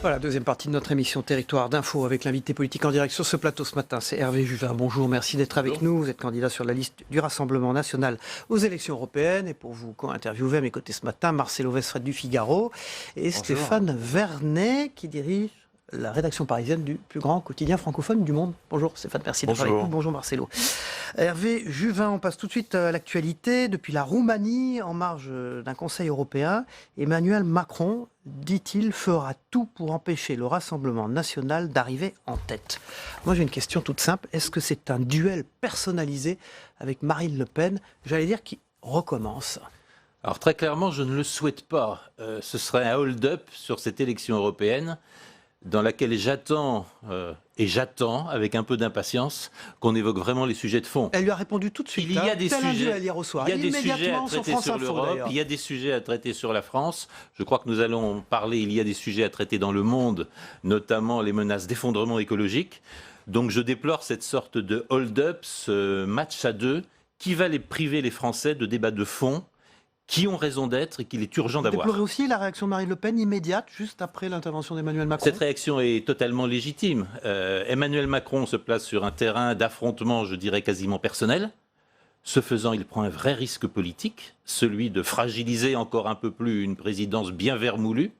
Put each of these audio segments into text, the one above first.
Voilà, deuxième partie de notre émission Territoire d'info avec l'invité politique en direct sur ce plateau ce matin. C'est Hervé Juvin. Bonjour, merci d'être avec nous. Vous êtes candidat sur la liste du Rassemblement national aux élections européennes. Et pour vous interviewer à mes côtés ce matin, Marcelo Vesfred du Figaro et bonjour. Stéphane Vernet qui dirige la rédaction parisienne du plus grand quotidien francophone du monde. Bonjour Stéphane, merci d'être avec nous. Bonjour Marcelo. Hervé Juvin, on passe tout de suite à l'actualité. Depuis la Roumanie, en marge d'un Conseil européen, Emmanuel Macron, dit-il, fera tout pour empêcher le Rassemblement national d'arriver en tête. Moi j'ai une question toute simple. Est-ce que c'est un duel personnalisé avec Marine Le Pen, j'allais dire, qui recommence ? Alors très clairement, je ne le souhaite pas. Ce serait un hold-up sur cette élection européenne dans laquelle j'attends avec un peu d'impatience qu'on évoque vraiment les sujets de fond. Elle lui a répondu tout de suite. Il y a des sujets, hier au soir. Il y a des sujets à traiter sur l'Europe, il y a des sujets à traiter sur la France. Je crois que nous allons parler, il y a des sujets à traiter dans le monde, notamment les menaces d'effondrement écologique. Donc je déplore cette sorte de hold-up, ce match à deux, qui va priver les Français de débats de fond, qui ont raison d'être et qu'il est urgent d'avoir. Vous déplorez aussi la réaction de Marine Le Pen immédiate, juste après l'intervention d'Emmanuel Macron ? Cette réaction est totalement légitime. Emmanuel Macron se place sur un terrain d'affrontement, je dirais, quasiment personnel. Ce faisant, il prend un vrai risque politique, celui de fragiliser encore un peu plus une présidence bien vermoulue.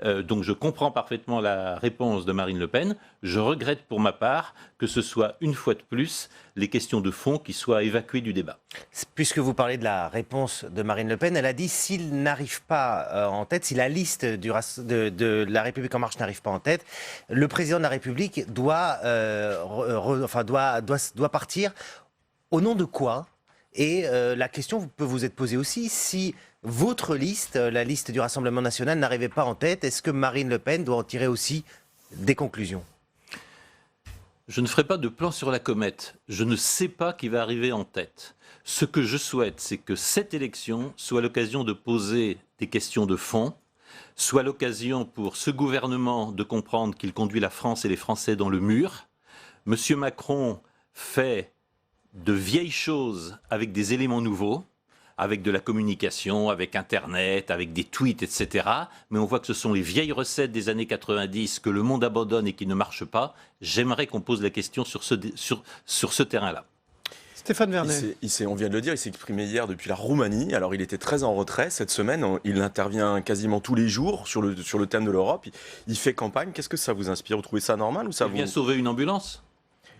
Donc je comprends parfaitement la réponse de Marine Le Pen. Je regrette pour ma part que ce soit une fois de plus les questions de fond qui soient évacuées du débat. Puisque vous parlez de la réponse de Marine Le Pen, elle a dit s'il n'arrive pas en tête, si la liste de la République En Marche n'arrive pas en tête, le président de la République doit partir. Au nom de quoi ? Et la question peut vous être posée aussi, si votre liste, la liste du Rassemblement national, n'arrivait pas en tête, est-ce que Marine Le Pen doit en tirer aussi des conclusions ? Je ne ferai pas de plan sur la comète. Je ne sais pas qui va arriver en tête. Ce que je souhaite, c'est que cette élection soit l'occasion de poser des questions de fond, soit l'occasion pour ce gouvernement de comprendre qu'il conduit la France et les Français dans le mur. Monsieur Macron fait de vieilles choses avec des éléments nouveaux, avec de la communication, avec Internet, avec des tweets, etc. Mais on voit que ce sont les vieilles recettes des années 90 que le monde abandonne et qui ne marchent pas. J'aimerais qu'on pose la question sur ce terrain-là. Stéphane Vernet. On vient de le dire, il s'est exprimé hier depuis la Roumanie. Alors il était très en retrait cette semaine. Il intervient quasiment tous les jours sur le thème de l'Europe. Il fait campagne. Qu'est-ce que ça vous inspire ? Vous trouvez ça normal ou ça vous... Il vient sauver une ambulance.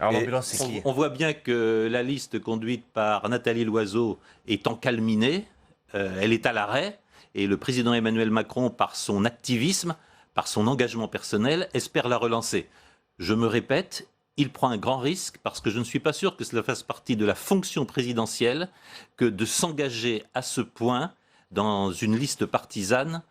Alors l'ambulance, c'est qui ? On voit bien que la liste conduite par Nathalie Loiseau est encalminée, elle est à l'arrêt, et le président Emmanuel Macron, par son activisme, par son engagement personnel, espère la relancer. Je me répète, il prend un grand risque, parce que je ne suis pas sûr que cela fasse partie de la fonction présidentielle que de s'engager à ce point dans une liste partisane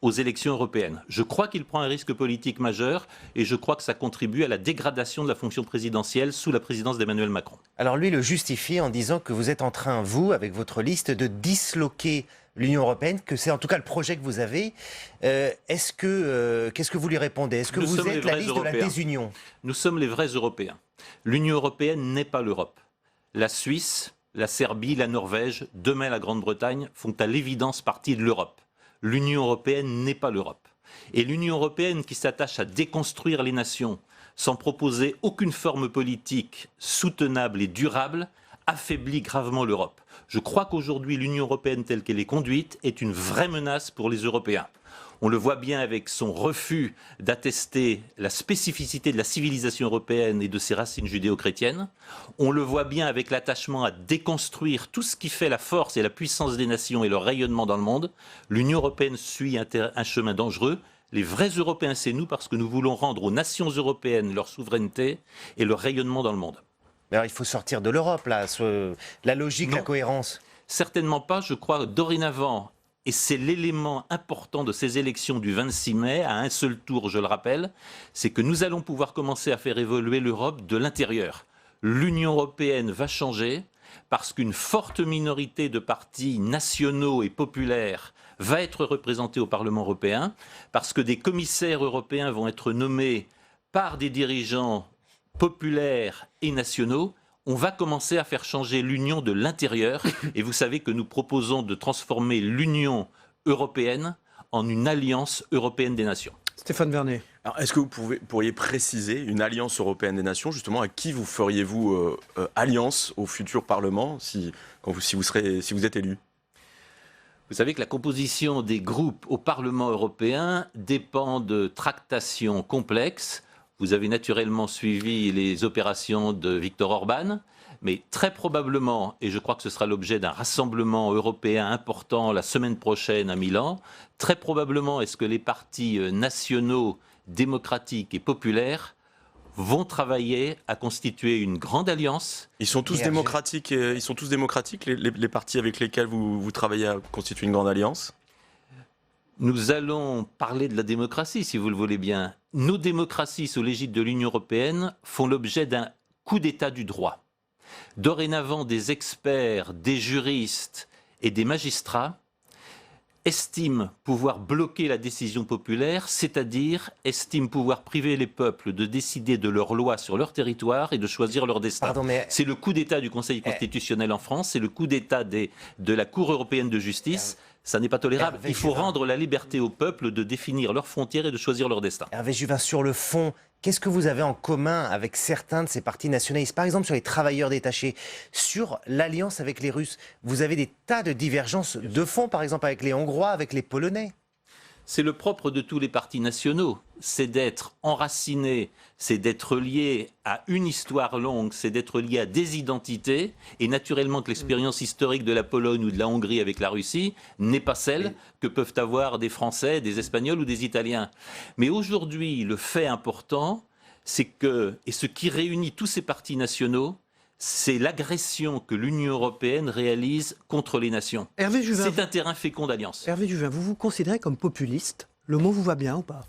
aux élections européennes. Je crois qu'il prend un risque politique majeur et je crois que ça contribue à la dégradation de la fonction présidentielle sous la présidence d'Emmanuel Macron. Alors lui le justifie en disant que vous êtes en train, vous, avec votre liste, de disloquer l'Union européenne, que c'est en tout cas le projet que vous avez. Qu'est-ce que vous lui répondez ? Est-ce que vous êtes la liste de la désunion ? Nous sommes les vrais Européens. L'Union européenne n'est pas l'Europe. La Suisse, la Serbie, la Norvège, demain la Grande-Bretagne font à l'évidence partie de l'Europe. L'Union européenne n'est pas l'Europe. Et l'Union européenne qui s'attache à déconstruire les nations sans proposer aucune forme politique soutenable et durable affaiblit gravement l'Europe. Je crois qu'aujourd'hui, l'Union européenne telle qu'elle est conduite est une vraie menace pour les Européens. On le voit bien avec son refus d'attester la spécificité de la civilisation européenne et de ses racines judéo-chrétiennes. On le voit bien avec l'attachement à déconstruire tout ce qui fait la force et la puissance des nations et leur rayonnement dans le monde. L'Union européenne suit un chemin dangereux. Les vrais Européens, c'est nous, parce que nous voulons rendre aux nations européennes leur souveraineté et leur rayonnement dans le monde. Alors il faut sortir de l'Europe, là, la logique, non, la cohérence. Certainement pas, je crois, dorénavant. Et c'est l'élément important de ces élections du 26 mai, à un seul tour, je le rappelle, c'est que nous allons pouvoir commencer à faire évoluer l'Europe de l'intérieur. L'Union européenne va changer parce qu'une forte minorité de partis nationaux et populaires va être représentée au Parlement européen, parce que des commissaires européens vont être nommés par des dirigeants populaires et nationaux. On va commencer à faire changer l'Union de l'intérieur. Et vous savez que nous proposons de transformer l'Union européenne en une alliance européenne des nations. Stéphane Vernet. Alors, est-ce que vous pourriez préciser une alliance européenne des nations, justement, à qui vous feriez-vous alliance au futur Parlement si vous êtes élu? Vous savez que la composition des groupes au Parlement européen dépend de tractations complexes. Vous avez naturellement suivi les opérations de Viktor Orban, mais très probablement, et je crois que ce sera l'objet d'un rassemblement européen important la semaine prochaine à Milan, très probablement est-ce que les partis nationaux, démocratiques et populaires vont travailler à constituer une grande alliance. Ils sont tous démocratiques, les partis avec lesquels vous travaillez à constituer une grande alliance? Nous allons parler de la démocratie, si vous le voulez bien. Nos démocraties sous l'égide de l'Union européenne font l'objet d'un coup d'État du droit. Dorénavant, des experts, des juristes et des magistrats estiment pouvoir bloquer la décision populaire, c'est-à-dire estiment pouvoir priver les peuples de décider de leurs lois sur leur territoire et de choisir leur destin. C'est le coup d'État du Conseil constitutionnel en France, c'est le coup d'État de la Cour européenne de justice. Ça n'est pas tolérable. Il faut rendre la liberté au peuple de définir leurs frontières et de choisir leur destin. Hervé Juvin, sur le fond, qu'est-ce que vous avez en commun avec certains de ces partis nationalistes? Par exemple, sur les travailleurs détachés, sur l'alliance avec les Russes, vous avez des tas de divergences de fond, par exemple avec les Hongrois, avec les Polonais. C'est le propre de tous les partis nationaux, c'est d'être enracinés, c'est d'être liés à une histoire longue, c'est d'être liés à des identités, et naturellement que l'expérience historique de la Pologne ou de la Hongrie avec la Russie n'est pas celle que peuvent avoir des Français, des Espagnols ou des Italiens. Mais aujourd'hui, le fait important, c'est que, et ce qui réunit tous ces partis nationaux, c'est l'agression que l'Union européenne réalise contre les nations. Hervé Juvin, c'est un terrain fécond d'alliance. Hervé Juvin, vous vous considérez comme populiste? Le mot vous va bien ou pas?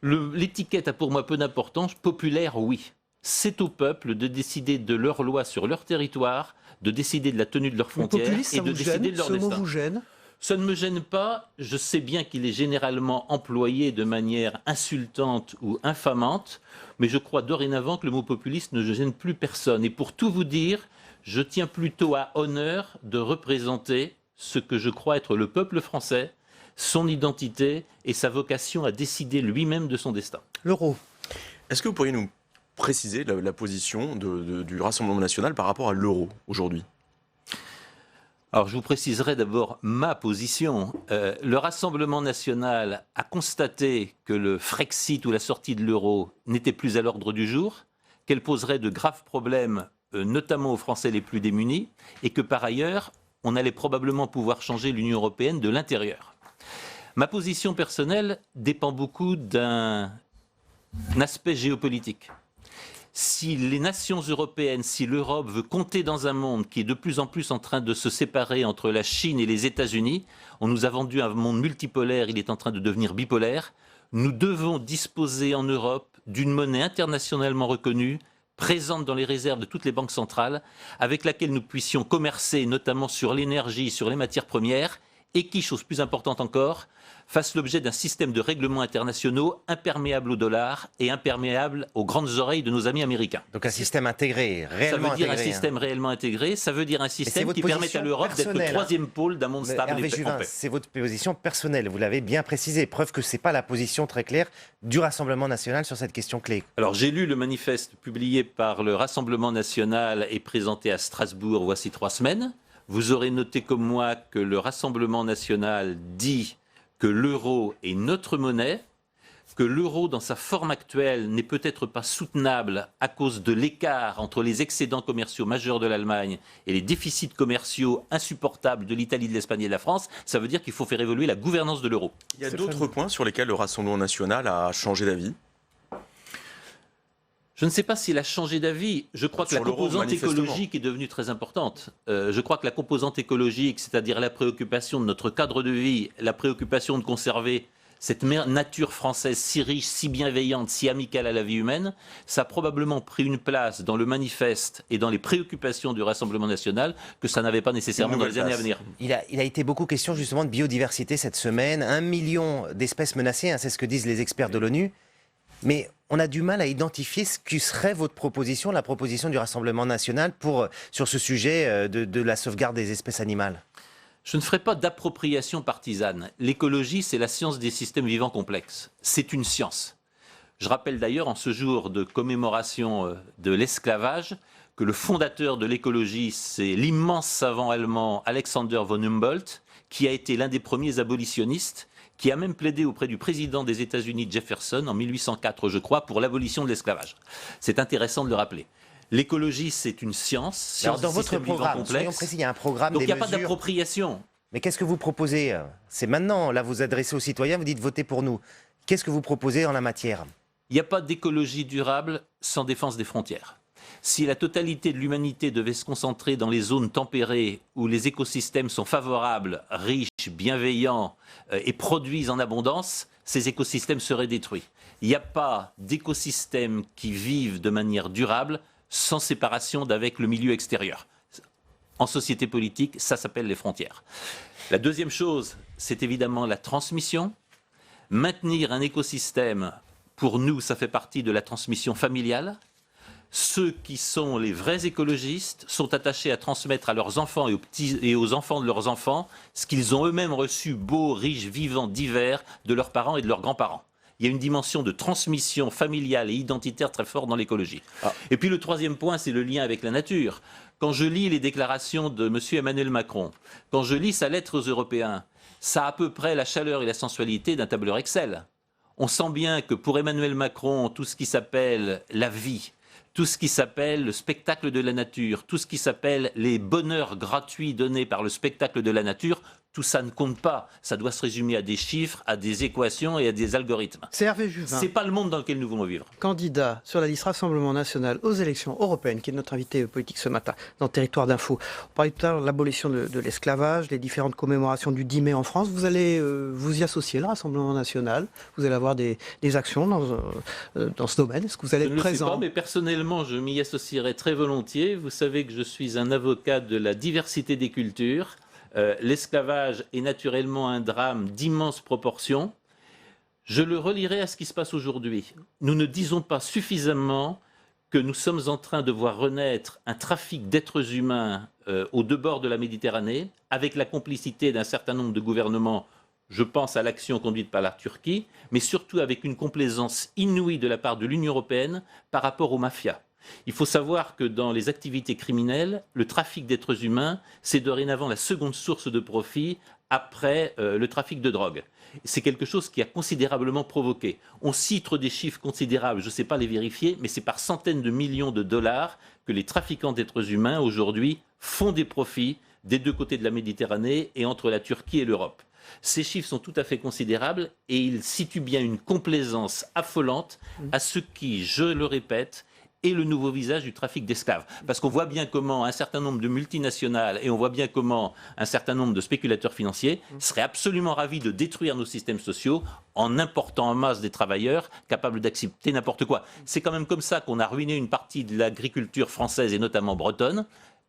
L'étiquette a pour moi peu d'importance. Populaire, oui. C'est au peuple de décider de leurs lois sur leur territoire, de décider de la tenue de leurs frontières et de décider de leur destin. Ce mot vous gêne? Ça ne me gêne pas. Je sais bien qu'il est généralement employé de manière insultante ou infamante, mais je crois dorénavant que le mot populiste ne gêne plus personne. Et pour tout vous dire, je tiens plutôt à honneur de représenter ce que je crois être le peuple français, son identité et sa vocation à décider lui-même de son destin. L'euro. Est-ce que vous pourriez nous préciser la position du Rassemblement national par rapport à l'euro aujourd'hui? Alors, je vous préciserai d'abord ma position. Le Rassemblement national a constaté que le Frexit ou la sortie de l'euro n'était plus à l'ordre du jour, qu'elle poserait de graves problèmes, notamment aux Français les plus démunis, et que par ailleurs, on allait probablement pouvoir changer l'Union européenne de l'intérieur. Ma position personnelle dépend beaucoup d'un aspect géopolitique. Si les nations européennes, si l'Europe veut compter dans un monde qui est de plus en plus en train de se séparer entre la Chine et les États-Unis, on nous a vendu un monde multipolaire, il est en train de devenir bipolaire, nous devons disposer en Europe d'une monnaie internationalement reconnue, présente dans les réserves de toutes les banques centrales, avec laquelle nous puissions commercer, notamment sur l'énergie, sur les matières premières, et qui, chose plus importante encore, fasse l'objet d'un système de règlements internationaux imperméable au dollar et imperméable aux grandes oreilles de nos amis américains. Donc un système intégré, réellement intégré. Ça veut dire un système réellement intégré, ça veut dire un système qui permette à l'Europe d'être le troisième pôle d'un monde stable Hervé et en Juvin, paix. c'est votre position personnelle, vous l'avez bien précisé, preuve que ce n'est pas la position très claire du Rassemblement national sur cette question clé. Alors j'ai lu le manifeste publié par le Rassemblement national et présenté à Strasbourg voici 3 semaines. Vous aurez noté comme moi que le Rassemblement national dit que l'euro est notre monnaie, que l'euro dans sa forme actuelle n'est peut-être pas soutenable à cause de l'écart entre les excédents commerciaux majeurs de l'Allemagne et les déficits commerciaux insupportables de l'Italie, de l'Espagne et de la France. Ça veut dire qu'il faut faire évoluer la gouvernance de l'euro. Il y a d'autres points sur lesquels le Rassemblement national a changé d'avis? Je ne sais pas s'il a changé d'avis. Je crois que la composante écologique est devenue très importante. Je crois que la composante écologique, c'est-à-dire la préoccupation de notre cadre de vie, la préoccupation de conserver cette nature française si riche, si bienveillante, si amicale à la vie humaine, ça a probablement pris une place dans le manifeste et dans les préoccupations du Rassemblement national que ça n'avait pas nécessairement dans les années à venir. Il a été beaucoup question justement de biodiversité cette semaine. 1 million d'espèces menacées, hein, c'est ce que disent les experts de l'ONU. Mais on a du mal à identifier ce qui serait votre proposition, la proposition du Rassemblement national sur ce sujet de la sauvegarde des espèces animales. Je ne ferai pas d'appropriation partisane. L'écologie, c'est la science des systèmes vivants complexes. C'est une science. Je rappelle d'ailleurs, en ce jour de commémoration de l'esclavage, que le fondateur de l'écologie, c'est l'immense savant allemand Alexander von Humboldt, qui a été l'un des premiers abolitionnistes, qui a même plaidé auprès du président des États-Unis Jefferson en 1804, je crois, pour l'abolition de l'esclavage. C'est intéressant de le rappeler. L'écologie, c'est une science. Alors, dans votre programme, soyons précis, il y a un programme, donc des il n'y a pas mesures. d'appropriation. Mais qu'est-ce que vous proposez? C'est maintenant, là, vous adressez aux citoyens, vous dites votez pour nous. Qu'est-ce que vous proposez en la matière? Il n'y a pas d'écologie durable sans défense des frontières. Si la totalité de l'humanité devait se concentrer dans les zones tempérées où les écosystèmes sont favorables, riches, bienveillants et produisent en abondance, ces écosystèmes seraient détruits. Il n'y a pas d'écosystèmes qui vivent de manière durable sans séparation d'avec le milieu extérieur. En société politique, ça s'appelle les frontières. La deuxième chose, c'est évidemment la transmission. Maintenir un écosystème, pour nous, ça fait partie de la transmission familiale. Ceux qui sont les vrais écologistes sont attachés à transmettre à leurs enfants et aux enfants de leurs enfants ce qu'ils ont eux-mêmes reçu, beau, riche, vivant, divers, de leurs parents et de leurs grands-parents. Il y a une dimension de transmission familiale et identitaire très forte dans l'écologie. Et puis le troisième point, c'est le lien avec la nature. Quand je lis les déclarations de M. Emmanuel Macron, quand je lis sa lettre aux Européens, ça a à peu près la chaleur et la sensualité d'un tableur Excel. On sent bien que pour Emmanuel Macron, tout ce qui s'appelle la vie, tout ce qui s'appelle le spectacle de la nature, tout ce qui s'appelle les bonheurs gratuits donnés par le spectacle de la nature, tout ça ne compte pas. Ça doit se résumer à des chiffres, à des équations et à des algorithmes. C'est Hervé Juvin. C'est pas le monde dans lequel nous voulons vivre. Candidat sur la liste Rassemblement National aux élections européennes, qui est notre invité politique ce matin dans Territoire d'Info. On parlait tout à l'heure de l'abolition de l'esclavage, les différentes commémorations du 10 mai en France. Vous allez vous y associer, le Rassemblement National. Vous allez avoir des actions dans ce domaine. Est-ce que vous allez être présent? Je ne le sais pas, mais personnellement, je m'y associerai très volontiers. Vous savez que je suis un avocat de la diversité des cultures. L'esclavage est naturellement un drame d'immenses proportions. Je le relierai à ce qui se passe aujourd'hui. Nous ne disons pas suffisamment que nous sommes en train de voir renaître un trafic d'êtres humains aux deux bords de la Méditerranée, avec la complicité d'un certain nombre de gouvernements. Je pense à l'action conduite par la Turquie, mais surtout avec une complaisance inouïe de la part de l'Union européenne par rapport aux mafias. Il faut savoir que dans les activités criminelles, le trafic d'êtres humains, c'est dorénavant la seconde source de profit après le trafic de drogue. C'est quelque chose qui a considérablement provoqué. On cite des chiffres considérables, je ne sais pas les vérifier, mais c'est par centaines de millions de dollars que les trafiquants d'êtres humains aujourd'hui font des profits des deux côtés de la Méditerranée et entre la Turquie et l'Europe. Ces chiffres sont tout à fait considérables et ils situent bien une complaisance affolante à ce qui, je le répète, est le nouveau visage du trafic d'esclaves. Parce qu'on voit bien comment un certain nombre de multinationales et on voit bien comment un certain nombre de spéculateurs financiers seraient absolument ravis de détruire nos systèmes sociaux en important en masse des travailleurs capables d'accepter n'importe quoi. C'est quand même comme ça qu'on a ruiné une partie de l'agriculture française et notamment bretonne,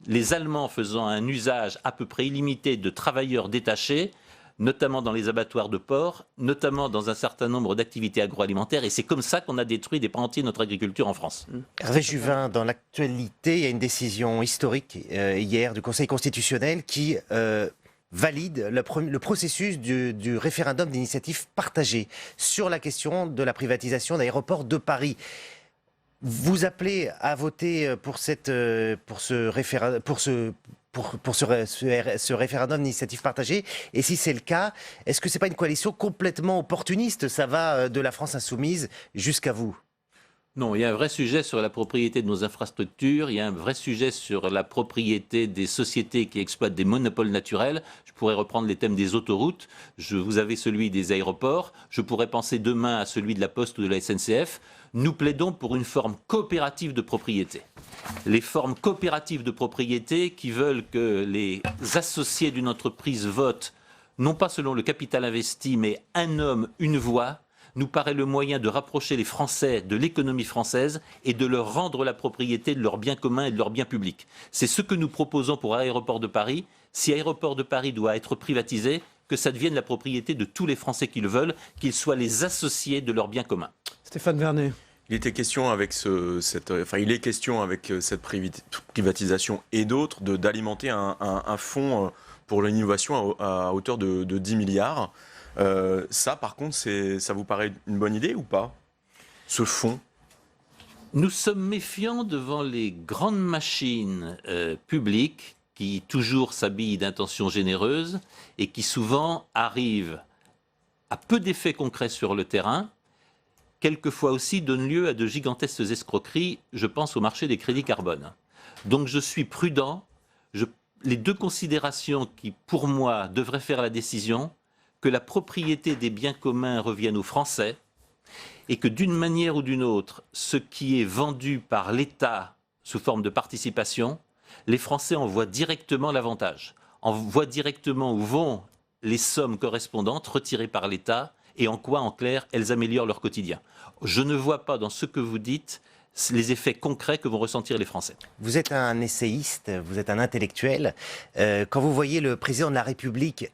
les Allemands faisant un usage à peu près illimité de travailleurs détachés, notamment dans les abattoirs de porc, notamment dans un certain nombre d'activités agroalimentaires. Et c'est comme ça qu'on a détruit des pans entiers de notre agriculture en France. Hervé Juvin, dans l'actualité, il y a une décision historique hier du Conseil constitutionnel qui valide le processus du référendum d'initiative partagée sur la question de la privatisation d'Aéroports de Paris. Vous appelez à voter pour ce référendum d'initiative partagée. Et si c'est le cas, est-ce que ce n'est pas une coalition complètement opportuniste? Ça va de la France insoumise jusqu'à vous. Non, il y a un vrai sujet sur la propriété de nos infrastructures, il y a un vrai sujet sur la propriété des sociétés qui exploitent des monopoles naturels. Je pourrais reprendre les thèmes des autoroutes, vous avez celui des aéroports, je pourrais penser demain à celui de la Poste ou de la SNCF. Nous plaidons pour une forme coopérative de propriété. Les formes coopératives de propriété qui veulent que les associés d'une entreprise votent, non pas selon le capital investi, mais un homme, une voix, nous paraît le moyen de rapprocher les Français de l'économie française et de leur rendre la propriété de leurs biens communs et de leurs biens publics. C'est ce que nous proposons pour Aéroports de Paris. Si Aéroports de Paris doit être privatisé, que ça devienne la propriété de tous les Français qui le veulent, qu'ils soient les associés de leurs biens communs. Stéphane Vernet. Il était question avec il est question avec cette privatisation et d'autres d'alimenter un fonds pour l'innovation à hauteur de 10 milliards. Ça, par contre, ça vous paraît une bonne idée ou pas, ce fonds? Nous sommes méfiants devant les grandes machines publiques qui toujours s'habillent d'intentions généreuses et qui souvent arrivent à peu d'effets concrets sur le terrain, quelquefois aussi donnent lieu à de gigantesques escroqueries. Je pense au marché des crédits carbone. Donc je suis prudent. Les deux considérations qui, pour moi, devraient faire la décision, que la propriété des biens communs revienne aux Français et que d'une manière ou d'une autre, ce qui est vendu par l'État sous forme de participation, les Français en voient directement l'avantage, en voient directement où vont les sommes correspondantes retirées par l'État et en quoi, en clair, elles améliorent leur quotidien. Je ne vois pas dans ce que vous dites les effets concrets que vont ressentir les Français. Vous êtes un essayiste, vous êtes un intellectuel. Quand vous voyez le président de la République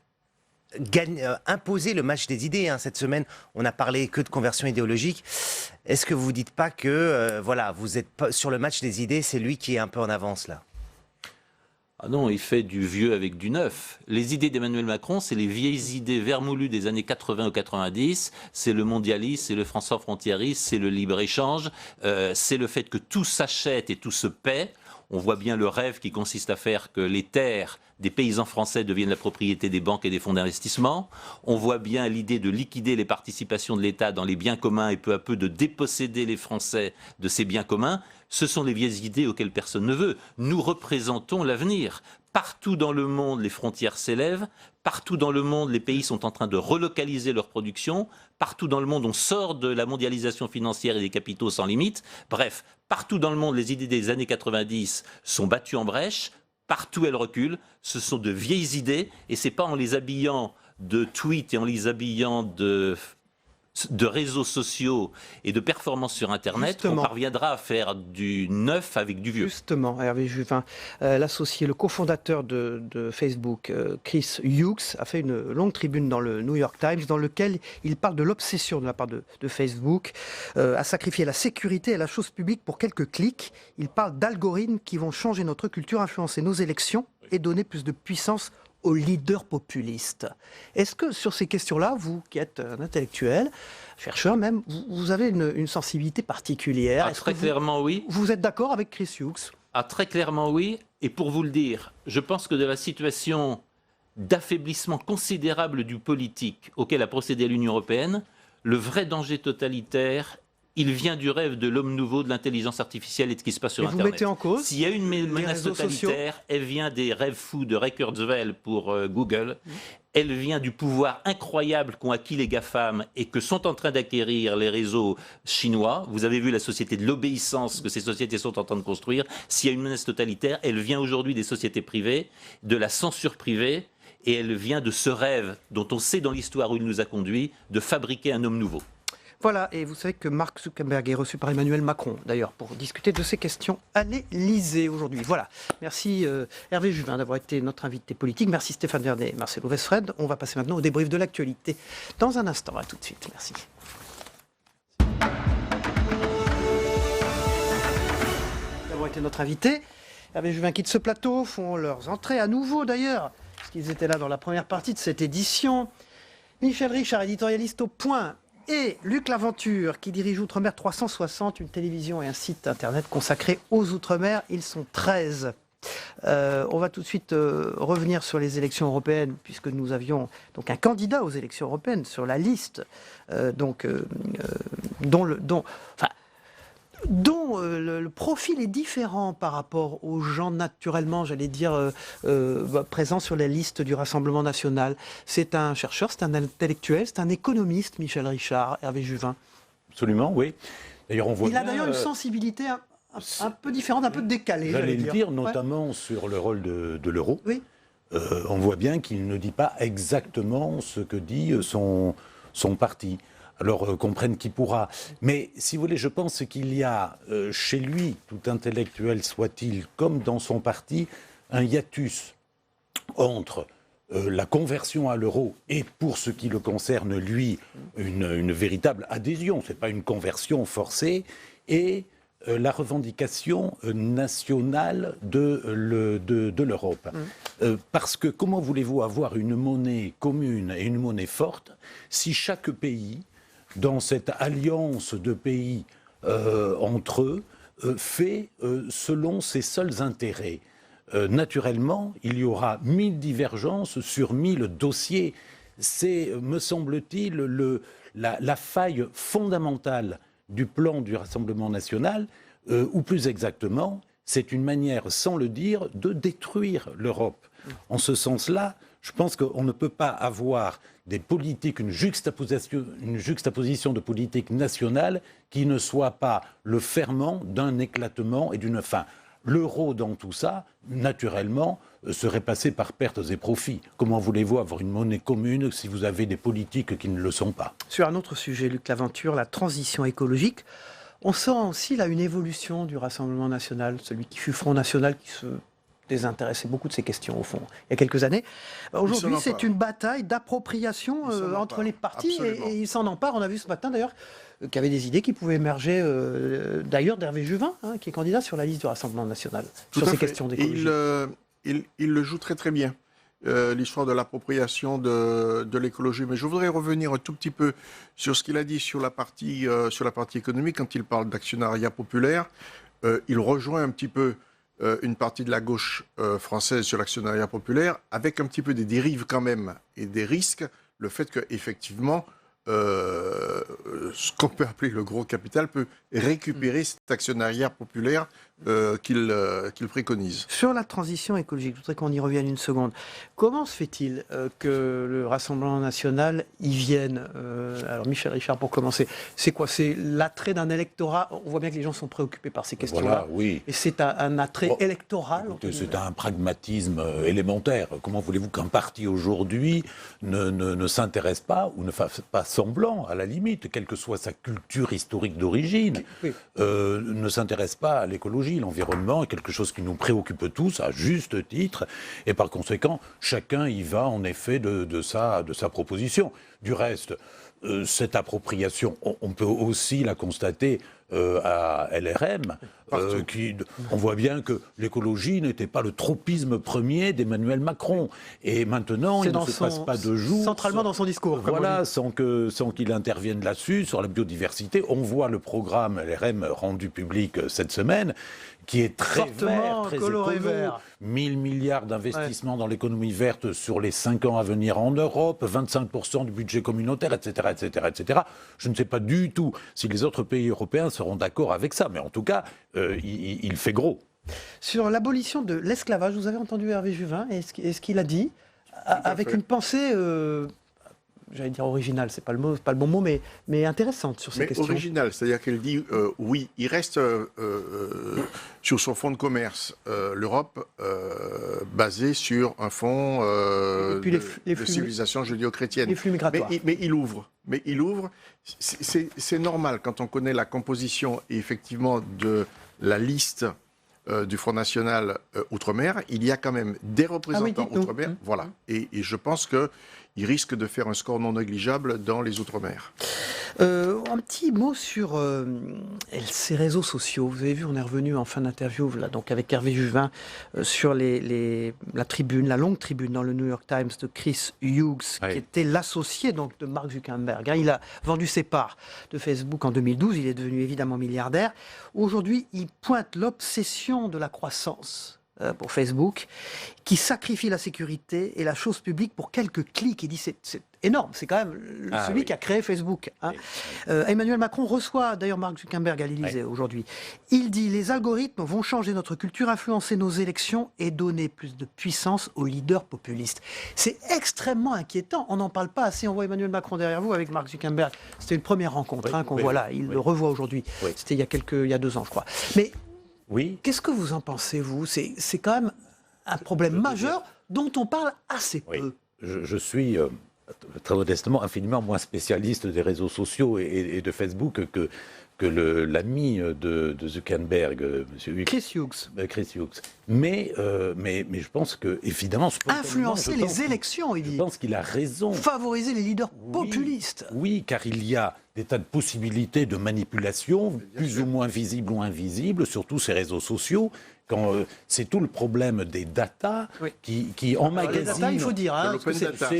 imposer le match des idées, cette semaine, on n'a parlé que de conversion idéologique. Est-ce que vous vous dites pas que, voilà, vous êtes pas sur le match des idées, c'est lui qui est un peu en avance là? Ah non, il fait du vieux avec du neuf. Les idées d'Emmanuel Macron, c'est les vieilles idées vermoulues des années 80 ou 90. C'est le mondialisme, c'est le France sans frontiérisme, c'est le libre-échange. C'est le fait que tout s'achète et tout se paie. On voit bien le rêve qui consiste à faire que les terres des paysans français deviennent la propriété des banques et des fonds d'investissement. On voit bien l'idée de liquider les participations de l'État dans les biens communs et peu à peu de déposséder les Français de ces biens communs. Ce sont les vieilles idées auxquelles personne ne veut. Nous représentons l'avenir. Partout dans le monde, les frontières s'élèvent. Partout dans le monde, les pays sont en train de relocaliser leur production. Partout dans le monde, on sort de la mondialisation financière et des capitaux sans limite. Bref, partout dans le monde, les idées des années 90 sont battues en brèche. Partout, elles reculent. Ce sont de vieilles idées. Et ce n'est pas en les habillant de tweets et en les habillant de réseaux sociaux et de performances sur Internet qu'on parviendra à faire du neuf avec du vieux. Justement, Hervé Juvin, l'associé, le cofondateur de Facebook, Chris Hughes, a fait une longue tribune dans le New York Times dans lequel il parle de l'obsession de la part de Facebook à sacrifier la sécurité et la chose publique pour quelques clics. Il parle d'algorithmes qui vont changer notre culture, influencer nos élections et donner plus de puissance aux leaders populistes. Est-ce que sur ces questions-là, vous qui êtes un intellectuel, chercheur même, vous avez une sensibilité particulière? Très clairement, oui. Vous êtes d'accord avec Chris Hughes? Très clairement, oui. Et pour vous le dire, je pense que de la situation d'affaiblissement considérable du politique auquel a procédé l'Union européenne, le vrai danger totalitaire, il vient du rêve de l'homme nouveau, de l'intelligence artificielle et de ce qui se passe sur Internet. Vous mettez en cause s'il y a une menace totalitaire, elle vient des rêves fous de Ray Kurzweil pour Google. Elle vient du pouvoir incroyable qu'ont acquis les GAFAM et que sont en train d'acquérir les réseaux chinois. Vous avez vu la société de l'obéissance que ces sociétés sont en train de construire. S'il y a une menace totalitaire, elle vient aujourd'hui des sociétés privées, de la censure privée, et elle vient de ce rêve dont on sait dans l'histoire où il nous a conduits, de fabriquer un homme nouveau. Voilà, et vous savez que Mark Zuckerberg est reçu par Emmanuel Macron, d'ailleurs, pour discuter de ces questions à l'Élysée aujourd'hui. Voilà, merci Hervé Juvin d'avoir été notre invité politique. Merci Stéphane Vernet et Marcelo Westfred. On va passer maintenant au débrief de l'actualité. Dans un instant, à tout de suite. Merci. D'avoir été notre invité. Hervé Juvin quitte ce plateau, font leurs entrées à nouveau d'ailleurs, parce qu'ils étaient là dans la première partie de cette édition. Michel Richard, éditorialiste au Point. Et Luc Laventure, qui dirige Outre-mer 360, une télévision et un site internet consacré aux Outre-mer. Ils sont 13. On va tout de suite revenir sur les élections européennes, puisque nous avions donc un candidat aux élections européennes sur la liste, dont le profil est différent par rapport aux gens naturellement, j'allais dire, présents sur la liste du Rassemblement national. C'est un chercheur, c'est un intellectuel, c'est un économiste, Michel Richard, Hervé Juvin. Absolument, oui. D'ailleurs, on voit Il a d'ailleurs une sensibilité un peu différente, un peu décalée. J'allais le dire, notamment sur le rôle de l'euro. Oui. On voit bien qu'il ne dit pas exactement ce que dit son parti. Alors, comprenne qui pourra. Mais, si vous voulez, je pense qu'il y a chez lui, tout intellectuel soit-il, comme dans son parti, un hiatus entre la conversion à l'euro et, pour ce qui le concerne, lui, une véritable adhésion. Ce n'est pas une conversion forcée. Et la revendication nationale de l'Europe. Parce que comment voulez-vous avoir une monnaie commune et une monnaie forte si chaque pays, dans cette alliance de pays entre eux, fait selon ses seuls intérêts? Naturellement, il y aura 1000 divergences sur 1000 dossiers. C'est, me semble-t-il, la faille fondamentale du plan du Rassemblement national, ou plus exactement, c'est une manière, sans le dire, de détruire l'Europe. En ce sens-là, je pense qu'on ne peut pas avoir des politiques, une juxtaposition de politiques nationales qui ne soit pas le ferment d'un éclatement et d'une fin. L'euro dans tout ça, naturellement, serait passé par pertes et profits. Comment voulez-vous avoir une monnaie commune si vous avez des politiques qui ne le sont pas? Sur un autre sujet, Luc Laventure, la transition écologique, on sent aussi là une évolution du Rassemblement national, celui qui fut Front National, qui se désintéressait beaucoup de ces questions, au fond, il y a quelques années. Aujourd'hui, c'est une bataille d'appropriation entre les partis, et ils s'en emparent. On a vu ce matin, d'ailleurs, qu'il y avait des idées qui pouvaient émerger, d'ailleurs, d'Hervé Juvin, qui est candidat sur la liste du Rassemblement national, sur ces questions d'écologie. Il le joue très très bien, l'histoire de l'appropriation de l'écologie. Mais je voudrais revenir un tout petit peu sur ce qu'il a dit sur la partie économique, quand il parle d'actionnariat populaire. Il rejoint un petit peu une partie de la gauche française sur l'actionnariat populaire, avec un petit peu des dérives quand même et des risques. Le fait qu'effectivement, ce qu'on peut appeler le gros capital peut récupérer cet actionnariat populaire qu'il préconise. Sur la transition écologique, je voudrais qu'on y revienne une seconde. Comment se fait-il que le Rassemblement national y vienne Alors Michel Richard, pour commencer, c'est quoi? C'est l'attrait d'un électorat? On voit bien que les gens sont préoccupés par ces questions-là. Voilà, oui. Et c'est un attrait électoral? Écoutez, c'est un pragmatisme élémentaire. Comment voulez-vous qu'un parti aujourd'hui ne s'intéresse pas ou ne fasse pas semblant, à la limite, quelle que soit sa culture historique d'origine, ne s'intéresse pas à l'écologie? L'environnement est quelque chose qui nous préoccupe tous, à juste titre, et par conséquent, chacun y va en effet de sa proposition. Du reste, cette appropriation, on peut aussi la constater à LRM, on voit bien que l'écologie n'était pas le tropisme premier d'Emmanuel Macron. Et maintenant, il ne se passe pas de jours. Centralement dans son discours. Voilà, sans qu'il intervienne là-dessus, sur la biodiversité. On voit le programme LRM rendu public cette semaine, qui est très vert, très coloré écolo. vert. 1000 milliards d'investissements dans l'économie verte sur les 5 ans à venir en Europe, 25% du budget communautaire, etc., etc., etc. Je ne sais pas du tout si les autres pays européens seront d'accord avec ça, mais en tout cas, il fait gros. Sur l'abolition de l'esclavage, vous avez entendu Hervé Juvin, et ce qu'il a dit, avec une pensée... j'allais dire originale, c'est pas le bon mot, mais intéressante sur ces questions. Originale, c'est-à-dire qu'elle dit oui, il reste sur son fonds de commerce, l'Europe, basé sur un fonds de civilisation judéo-chrétienne. Les flux migratoires. Mais il ouvre. C'est normal quand on connaît la composition et effectivement de la liste du Front National Outre-mer. Il y a quand même des représentants Outre-mer. Voilà. Et je pense qu'il risque de faire un score non négligeable dans les Outre-mer. Un petit mot sur ces réseaux sociaux. Vous avez vu, on est revenu en fin d'interview là, donc avec Hervé Juvin sur la longue tribune dans le New York Times de Chris Hughes, qui était l'associé donc de Mark Zuckerberg. Il a vendu ses parts de Facebook en 2012. Il est devenu évidemment milliardaire. Aujourd'hui, il pointe l'obsession de la croissance pour Facebook, qui sacrifie la sécurité et la chose publique pour quelques clics. Il dit c'est énorme, c'est quand même celui qui a créé Facebook. Hein. Emmanuel Macron reçoit d'ailleurs Mark Zuckerberg à l'Élysée aujourd'hui. Il dit les algorithmes vont changer notre culture, influencer nos élections et donner plus de puissance aux leaders populistes. C'est extrêmement inquiétant. On n'en parle pas assez. On voit Emmanuel Macron derrière vous avec Mark Zuckerberg. C'était une première rencontre qu'on voit là. Il le revoit aujourd'hui. C'était il y a 2 ans, je crois. Mais qu'est-ce que vous en pensez, vous? C'est quand même un problème majeur dont on parle assez peu. Je suis très modestement infiniment moins spécialiste des réseaux sociaux et de Facebook que que l'ami de Zuckerberg, M. Chris Hughes. Chris Hughes. Mais je pense que, évidemment, Influencer les élections, il je dit. pense qu'il a raison. Favoriser les leaders populistes. Oui, car il y a des tas de possibilités de manipulation, plus ou moins visibles ou invisibles, sur tous ces réseaux sociaux. C'est tout le problème des datas qui emmagasinent. Les datas, il faut dire, hein,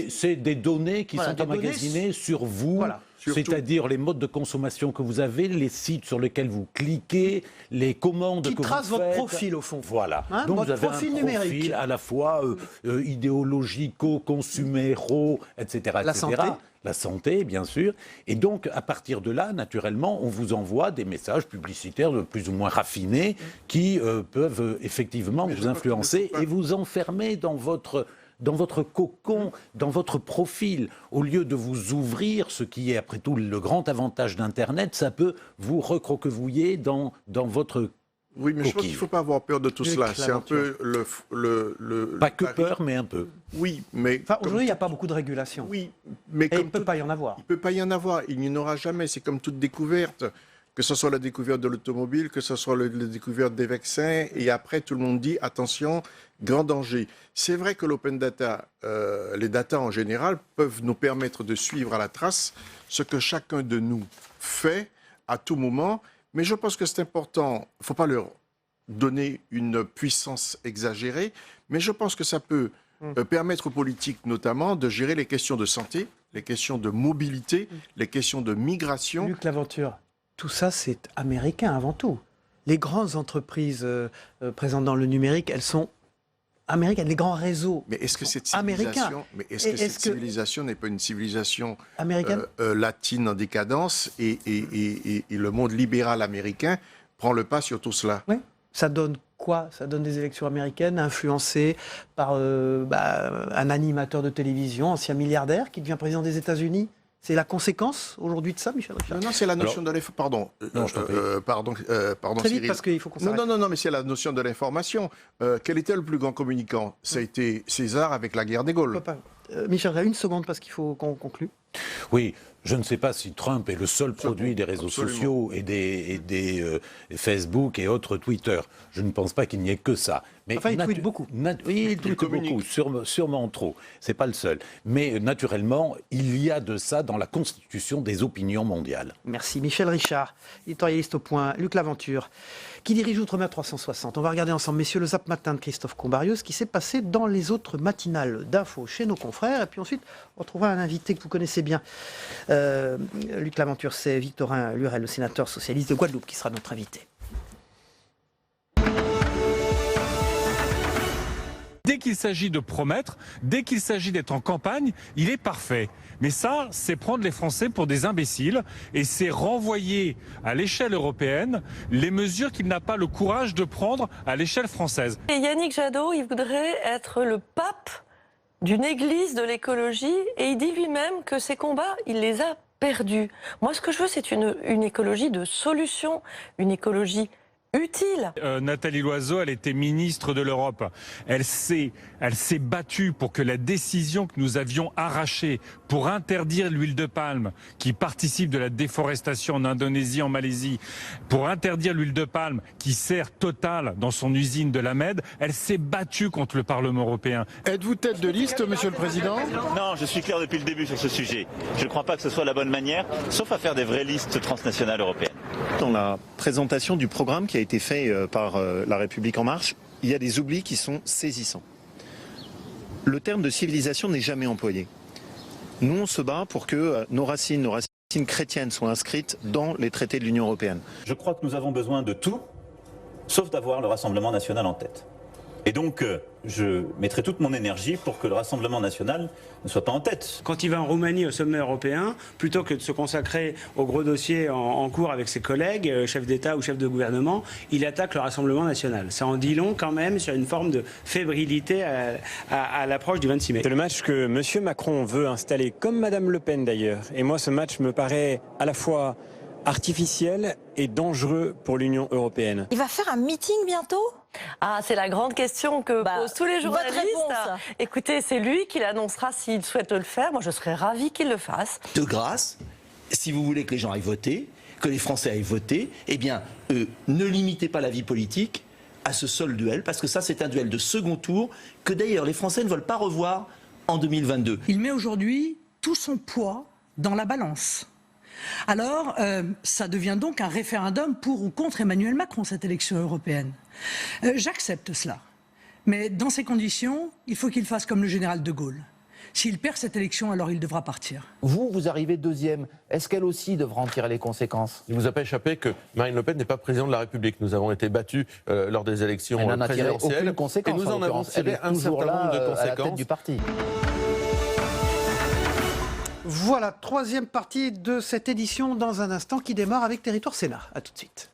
c'est des données qui sont des emmagasinées sur vous. Voilà. C'est-à-dire les modes de consommation que vous avez, les sites sur lesquels vous cliquez, les commandes qui que vous faites. trace votre profil au fond. Voilà. Hein, donc votre vous avez profil un numérique. profil à la fois idéologico-consuméro, etc., La santé. La santé, bien sûr. Et donc, à partir de là, naturellement, on vous envoie des messages publicitaires de plus ou moins raffinés qui peuvent effectivement vous influencer et vous enfermer dans votre cocon, dans votre profil. Au lieu de vous ouvrir, ce qui est après tout le grand avantage d'Internet, ça peut vous recroquevouiller dans votre Oui, mais je pense qu'il ne faut pas avoir peur de tout cela. C'est un peu Pas que peur, mais un peu. Oui, mais... Enfin, aujourd'hui, il n'y a pas beaucoup de régulation. Oui, mais Et il ne peut pas y en avoir. Il ne peut pas y en avoir. Il n'y en aura jamais. C'est comme toute découverte. Que ce soit la découverte de l'automobile, que ce soit la découverte des vaccins. Et après, tout le monde dit, attention, grand danger. C'est vrai que l'open data, les data en général, peuvent nous permettre de suivre à la trace ce que chacun de nous fait à tout moment. Mais je pense que c'est important. Il ne faut pas leur donner une puissance exagérée. Mais je pense que ça peut permettre aux politiques, notamment, de gérer les questions de santé, les questions de mobilité, les questions de migration. Luc Laventure, tout ça, c'est américain avant tout. Les grandes entreprises présentes dans le numérique, elles sont américaines. Les grands réseaux Mais est-ce que cette américains. civilisation, mais est-ce que cette civilisation n'est pas une civilisation américaine latine en décadence et le monde libéral américain prend le pas sur tout cela? Oui. Ça donne quoi? Ça donne des élections américaines influencées par un animateur de télévision, ancien milliardaire, qui devient président des États-Unis. C'est la conséquence aujourd'hui de ça, Michel Richard? Non, c'est la notion de l'information. Pardon, Très vite, Cyril. parce qu'il faut qu'on s'arrête. Non, mais c'est la notion de l'information. Quel était le plus grand communicant? Ça a été César avec la guerre des Gaules. Michel, une seconde, parce qu'il faut qu'on conclue. Oui, je ne sais pas si Trump est le seul produit des réseaux sociaux et des Facebook et autres Twitter. Je ne pense pas qu'il n'y ait que ça. Mais enfin, il tweet beaucoup. Oui, il tweet beaucoup, sûrement trop. C'est pas le seul. Mais naturellement, il y a de ça dans la constitution des opinions mondiales. Merci. Michel Richard, éditorialiste au Point. Luc Laventure, qui dirige Outre-mer 360. On va regarder ensemble, messieurs, le Zap Matin de Christophe Combarieux, ce qui s'est passé dans les autres matinales d'infos chez nos confrères. Et puis ensuite, on retrouvera un invité que vous connaissez bien. Luc Laventure, c'est Victorin Lurel, le sénateur socialiste de Guadeloupe, qui sera notre invité. Dès qu'il s'agit de promettre, dès qu'il s'agit d'être en campagne, il est parfait. Mais ça, c'est prendre les Français pour des imbéciles et c'est renvoyer à l'échelle européenne les mesures qu'il n'a pas le courage de prendre à l'échelle française. Et Yannick Jadot, il voudrait être le pape d'une église de l'écologie et il dit lui-même que ces combats, il les a perdus. Moi, ce que je veux, c'est une écologie de solution, une écologie utile. Nathalie Loiseau, elle était ministre de l'Europe. Elle s'est battue pour que la décision que nous avions arrachée pour interdire l'huile de palme, qui participe de la déforestation en Indonésie, en Malaisie, pour interdire l'huile de palme qui sert Total dans son usine de la Med, elle s'est battue contre le Parlement européen. Êtes-vous tête de liste, Monsieur le Président? Non, je suis clair depuis le début sur ce sujet. Je ne crois pas que ce soit la bonne manière, sauf à faire des vraies listes transnationales européennes. Dans la présentation du programme qui a été fait par La République En Marche, il y a des oublis qui sont saisissants. Le terme de civilisation n'est jamais employé. Nous, on se bat pour que nos racines chrétiennes soient inscrites dans les traités de l'Union européenne. Je crois que nous avons besoin de tout, sauf d'avoir le Rassemblement national en tête. Et donc, je mettrai toute mon énergie pour que le Rassemblement national ne soit pas en tête. Quand il va en Roumanie au sommet européen, plutôt que de se consacrer au gros dossier en cours avec ses collègues, chefs d'État ou chefs de gouvernement, il attaque le Rassemblement national. Ça en dit long quand même sur une forme de fébrilité à l'approche du 26 mai. C'est le match que M. Macron veut installer, comme Mme Le Pen d'ailleurs. Et moi, ce match me paraît à la fois artificiel et dangereux pour l'Union européenne. Il va faire un meeting bientôt ? Ah, c'est la grande question que posent tous les journalistes. Écoutez, c'est lui qui l'annoncera s'il souhaite le faire. Moi, je serais ravie qu'il le fasse. De grâce, si vous voulez que les gens aillent voter, que les Français aillent voter, eh bien, ne limitez pas la vie politique à ce seul duel, parce que ça, c'est un duel de second tour que d'ailleurs les Français ne veulent pas revoir en 2022. Il met aujourd'hui tout son poids dans la balance. Alors, ça devient donc un référendum pour ou contre Emmanuel Macron, cette élection européenne. J'accepte cela. Mais dans ces conditions, il faut qu'il fasse comme le général de Gaulle. S'il perd cette élection, alors il devra partir. Vous arrivez deuxième. Est-ce qu'elle aussi devra en tirer les conséquences? Il ne vous a pas échappé que Marine Le Pen n'est pas présidente de la République. Nous avons été battus lors des élections présidentielles. Et nous en avons tiré un certain nombre de conséquences. À la tête du parti. Voilà, troisième partie de cette édition dans un instant qui démarre avec Territoire Sénat. A tout de suite.